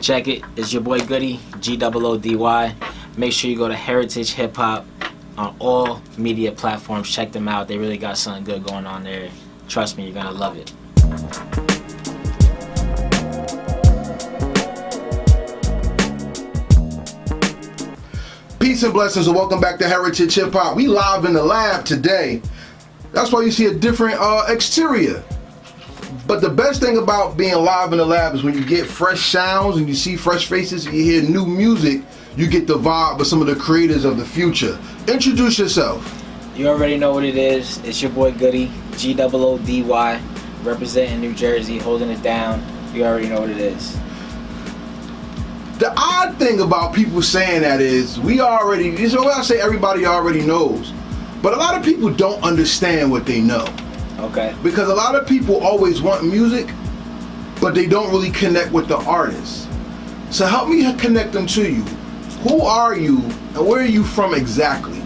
Check it. It's your boy Goody, Goody. Make sure you go to Heritage Hip Hop on all media platforms. Check them out. They really got something good going on there. Trust me, you're gonna love it. Peace and blessings, and welcome back to Heritage Hip Hop. We live in the lab today. That's why you see a different exterior. But the best thing about being live in the lab is when you get fresh sounds and you see fresh faces and you hear new music, you get the vibe with some of the creators of the future. Introduce yourself. You already know what it is. It's your boy Goody, Goody, representing New Jersey, holding it down. You already know what it is. The odd thing about people saying that is, this is what I say, everybody already knows. But a lot of people don't understand what they know. Okay. Because a lot of people always want music, but they don't really connect with the artist. So help me connect them to you. Who are you and where are you from exactly?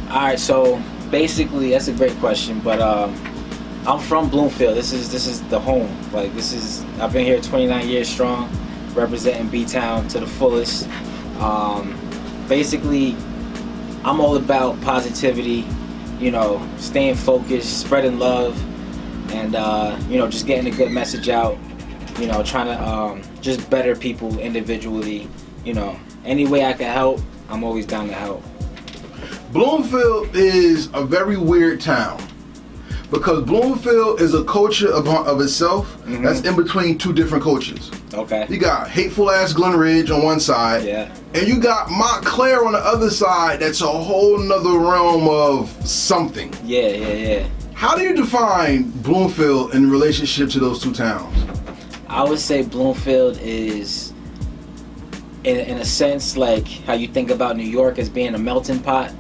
Alright, so basically that's a great question, but I'm from Bloomfield. This is the home. I've been here 29 years strong, representing B-Town to the fullest. Basically, I'm all about positivity, staying focused, spreading love, and just getting a good message out, trying to just better people individually. Any way I can help, I'm always down to help. Bloomfield is a very weird town because Bloomfield is a culture of itself that's in between two different cultures. Okay. You got hateful ass Glen Ridge on one side, and you got Montclair on the other side. That's a whole nother realm of something. Yeah. How do you define Bloomfield in relationship to those two towns? I would say Bloomfield is, in a sense, like how you think about New York as being a melting pot.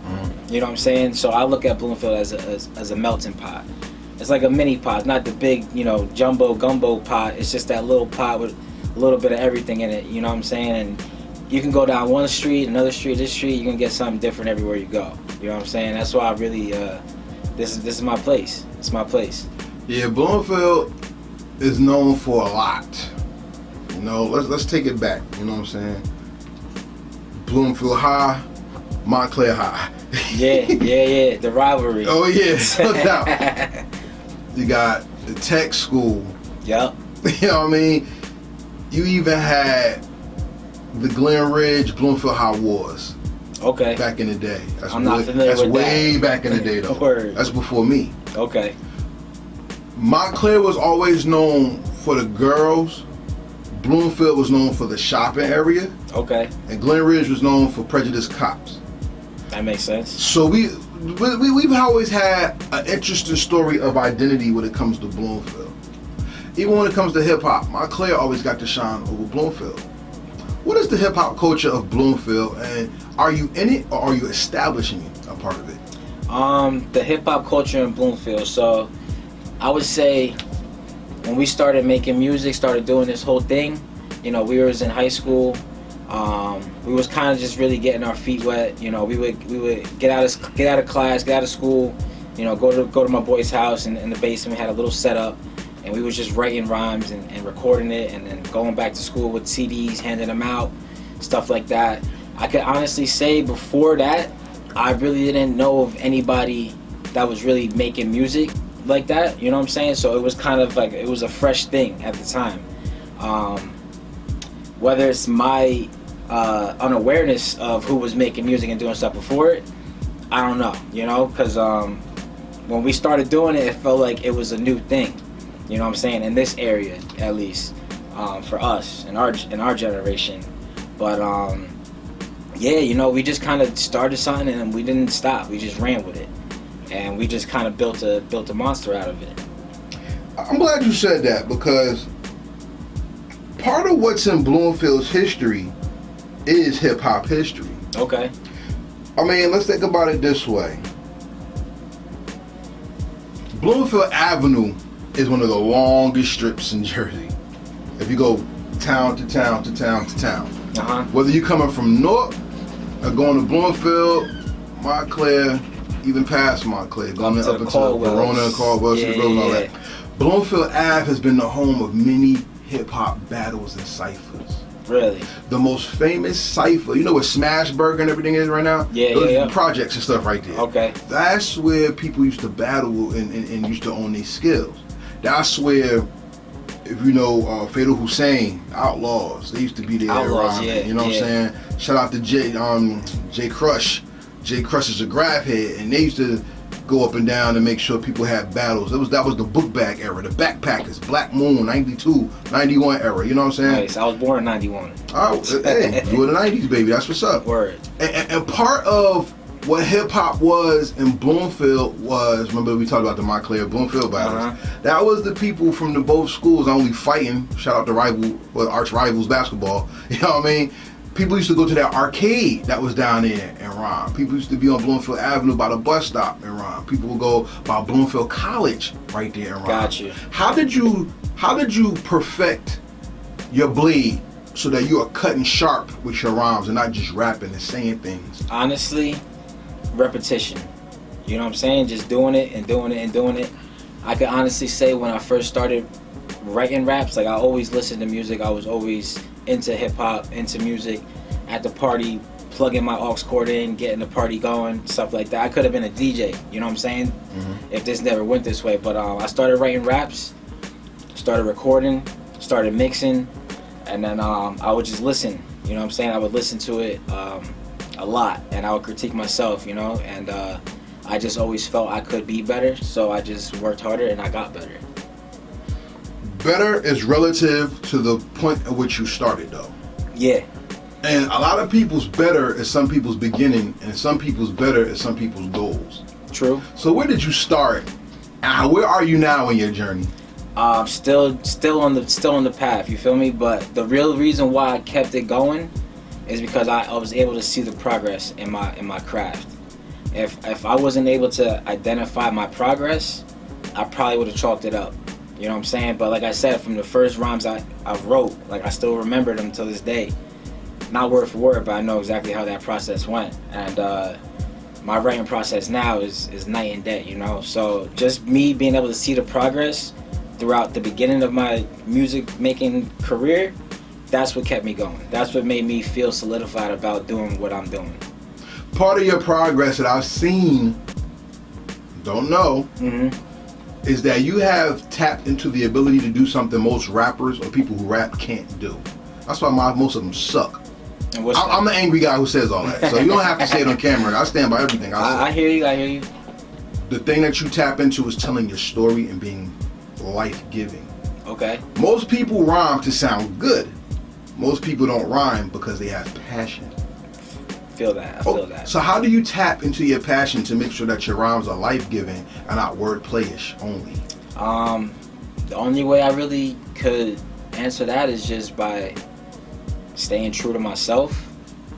You know what I'm saying? So I look at Bloomfield as a melting pot. It's like a mini pot. It's not the big, jumbo gumbo pot. It's just that little pot with a little bit of everything in it. You know what I'm saying? And you can go down one street, another street, this street. You can get something different everywhere you go. You know what I'm saying? That's why I really, this is my place. It's my place. Yeah, Bloomfield is known for a lot. Let's take it back. You know what I'm saying? Bloomfield High, Montclair High. Yeah. The rivalry. Oh yeah, no doubt. You got the tech school. Yep. You know what I mean? You even had the Glen Ridge Bloomfield High Wars. Okay. Back in the day. I'm not familiar with that. That's way back in the day though. Word. That's before me. Okay. Montclair was always known for the girls. Bloomfield was known for the shopping area. Okay. And Glen Ridge was known for prejudiced cops. That makes sense. So we've always had an interesting story of identity when it comes to Bloomfield. Even when it comes to hip hop, Montclair always got to shine over Bloomfield. What is the hip hop culture of Bloomfield, and are you in it or are you establishing a part of it? The hip hop culture in Bloomfield. So I would say when we started making music, started doing this whole thing, we was in high school. We was kind of just really getting our feet wet. We would get out of class, get out of school, go to my boy's house in the basement. We had a little setup, and we was just writing rhymes and recording it, and then going back to school with CDs, handing them out, stuff like that. I could honestly say before that, I really didn't know of anybody that was really making music like that. You know what I'm saying? So it was kind of like, it was a fresh thing at the time. Whether it's my unawareness of who was making music and doing stuff before it, I don't know, because when we started doing it, it felt like it was a new thing, you know what I'm saying, in this area at least, for us in our generation. But we just kind of started something and we didn't stop. We just ran with it, and we just kind of built a monster out of it. I'm glad you said that, because part of what's in Bloomfield's history is hip-hop history. Okay. I mean, let's think about it this way. Bloomfield Avenue is one of the longest strips in Jersey. If you go town to town to town to town. Whether you're coming from North or going to Bloomfield, Montclair, even past Montclair, going up into Verona and Caldwell, and all that. Bloomfield Ave has been the home of many hip-hop battles and ciphers. Really? The most famous cipher, you know where Smashburger and everything is right now? Yeah, those yeah. projects and stuff right there. Okay. That's where people used to battle and used to own these skills. That's where, if you know, Fatal Hussein, Outlaws, they used to be there. Outlaws, yeah. You know what I'm saying? Shout out to Jay Crush. Jay Crush is a grab head, and they used to go up and down and make sure people had battles. That was the book bag era, the backpackers, Black Moon, 92, 91 era, you know what I'm saying? Nice. I was born in 91. Oh, hey, you were the 90s, baby, that's what's up. Word. And part of what hip-hop was in Bloomfield was, remember we talked about the Montclair Bloomfield battles? That was the people from the both schools only fighting, shout out to arch rivals basketball, you know what I mean? People used to go to that arcade that was down there and rhyme. People used to be on Bloomfield Avenue by the bus stop and rhyme. People would go by Bloomfield College right there and rhyme. Got you. How did you perfect your blade so that you are cutting sharp with your rhymes and not just rapping and saying things? Honestly, repetition. You know what I'm saying? Just doing it and doing it and doing it. I could honestly say when I first started writing raps, like I always listened to music. I was always into hip hop, into music, at the party, plugging my aux cord in, getting the party going, stuff like that. I could have been a DJ, you know what I'm saying? If this never went this way. But I started writing raps, started recording, started mixing, and then I would just listen, you know what I'm saying? I would listen to it a lot, and I would critique myself, you know, and I just always felt I could be better, so I just worked harder and I got better. Better is relative to the point at which you started, though. Yeah. And a lot of people's better is some people's beginning, and some people's better is some people's goals. True. So where did you start? And where are you now in your journey? Still on the path. You feel me? But the real reason why I kept it going is because I was able to see the progress in my craft. If I wasn't able to identify my progress, I probably would have chalked it up. You know what I'm saying? But like I said, from the first rhymes I wrote, like I still remember them till this day. Not word for word, but I know exactly how that process went. And my writing process now is night and day, you know? So just me being able to see the progress throughout the beginning of my music making career, that's what kept me going. That's what made me feel solidified about doing what I'm doing. Part of your progress that I've seen, don't know, is that you have tapped into the ability to do something most rappers or people who rap can't do. That's why most of them suck. And what's I'm the angry guy who says all that, so you don't have to say it on camera. I stand by everything I say. I hear you. The thing that you tap into is telling your story and being life-giving. Okay. Most people rhyme to sound good. Most people don't rhyme because they have passion. I feel that. So how do you tap into your passion to make sure that your rhymes are life-giving and not wordplay-ish only? The only way I really could answer that is just by staying true to myself.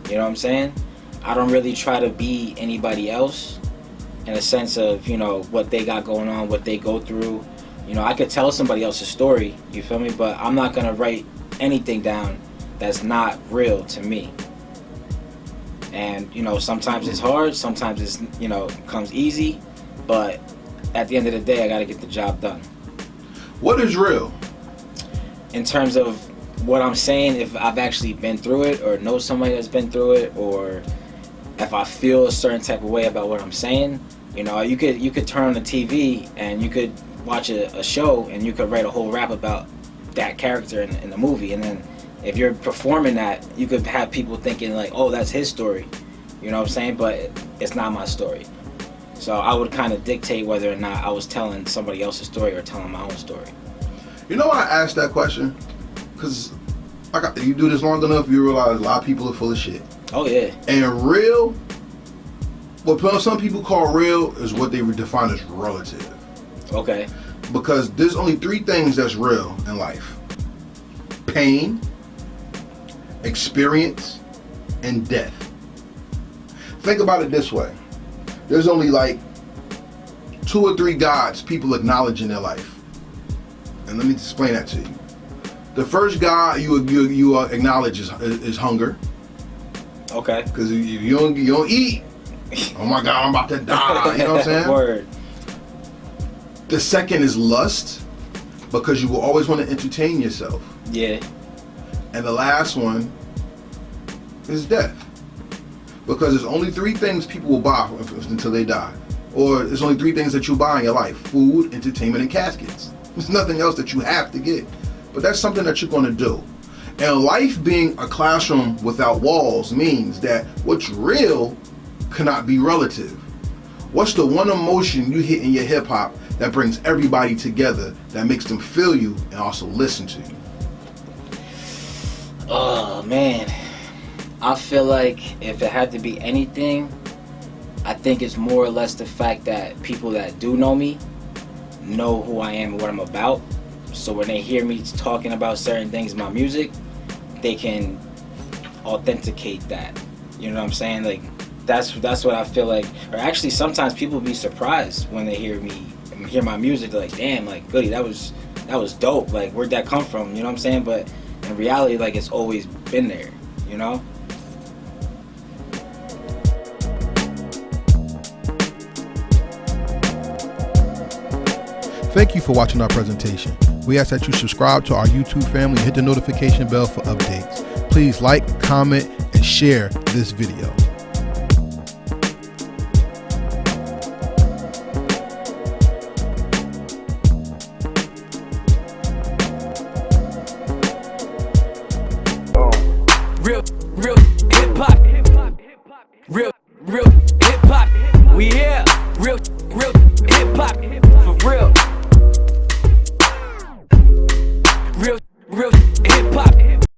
You know what I'm saying? I don't really try to be anybody else in a sense of, you know, what they got going on, what they go through. You know, I could tell somebody else's story, you feel me? But I'm not gonna write anything down that's not real to me. And, you know, sometimes it's hard, sometimes it's, you know, comes easy, but at the end of the day, I gotta get the job done. What is real? In terms of what I'm saying, if I've actually been through it or know somebody that's been through it, or if I feel a certain type of way about what I'm saying, you know, you could turn on the TV and you could watch a show and you could write a whole rap about that character in the movie, and then if you're performing that, you could have people thinking like, oh, that's his story, you know what I'm saying? But it's not my story. So I would kind of dictate whether or not I was telling somebody else's story or telling my own story. You know why I asked that question? Because you do this long enough, you realize a lot of people are full of shit. Oh yeah. And real, what some people call real is what they would define as relative. Okay. Because there's only three things that's real in life: pain, experience, and death. Think about it this way. There's only like 2 or 3 gods people acknowledge in their life. And let me explain that to you. The first god you acknowledge is hunger. Okay. Because if you don't eat, oh my God, I'm about to die. You know what I'm saying? Word. The second is lust, because you will always want to entertain yourself. Yeah. And the last one is death. Because there's only 3 things people will buy until they die. Or there's only 3 things that you buy in your life: food, entertainment, and caskets. There's nothing else that you have to get. But that's something that you're going to do. And life being a classroom without walls means that what's real cannot be relative. What's the one emotion you hit in your hip hop that brings everybody together, that makes them feel you and also listen to you? Oh man, I feel like if it had to be anything, I think it's more or less the fact that people that do know me know who I am and what I'm about. So when they hear me talking about certain things in my music, they can authenticate that. You know what I'm saying? Like that's what I feel like. Or actually, sometimes people be surprised when they hear my music. They're like, "Damn, like Goody, that was dope. Like, where'd that come from?" You know what I'm saying? But in reality, like, it's always been there. You know? Thank you for watching our presentation. We ask that you subscribe to our YouTube family and hit the notification bell for updates. Please like, comment, and share this video. Real hip hop. Real